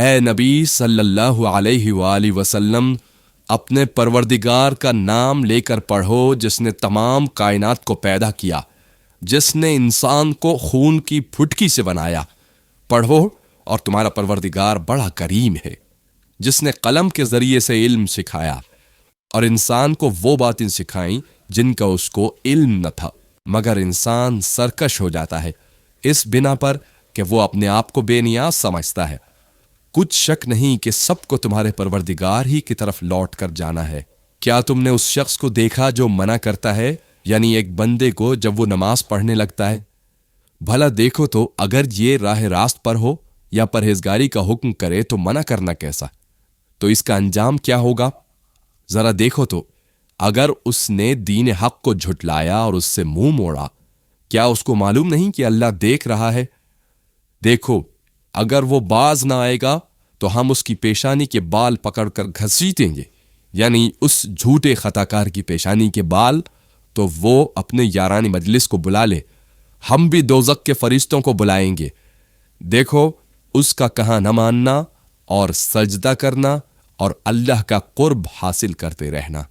اے نبی صلی اللہ علیہ وآلہ وسلم، اپنے پروردگار کا نام لے کر پڑھو جس نے تمام کائنات کو پیدا کیا، جس نے انسان کو خون کی پھٹکی سے بنایا۔ پڑھو اور تمہارا پروردگار بڑا کریم ہے، جس نے قلم کے ذریعے سے علم سکھایا اور انسان کو وہ باتیں سکھائیں جن کا اس کو علم نہ تھا، مگر انسان سرکش ہو جاتا ہے اس بنا پر کہ وہ اپنے آپ کو بے نیاز سمجھتا ہے۔ کچھ شک نہیں کہ سب کو تمہارے پروردگار ہی کی طرف لوٹ کر جانا ہے۔ کیا تم نے اس شخص کو دیکھا جو منع کرتا ہے، یعنی ایک بندے کو جب وہ نماز پڑھنے لگتا ہے؟ بھلا دیکھو تو اگر یہ راہ راست پر ہو یا پرہیزگاری کا حکم کرے تو منع کرنا کیسا؟ تو اس کا انجام کیا ہوگا؟ ذرا دیکھو تو اگر اس نے دین حق کو جھٹلایا اور اس سے منہ موڑا، کیا اس کو معلوم نہیں کہ اللہ دیکھ رہا ہے؟ دیکھو اگر وہ باز نہ آئے گا تو ہم اس کی پیشانی کے بال پکڑ کر گھسیٹیں گے، یعنی اس جھوٹے خطا کار کی پیشانی کے بال، تو وہ اپنے یارانی مجلس کو بلا لے، ہم بھی دوزخ کے فرشتوں کو بلائیں گے۔ دیکھو اس کا کہاں نہ ماننا اور سجدہ کرنا اور اللہ کا قرب حاصل کرتے رہنا۔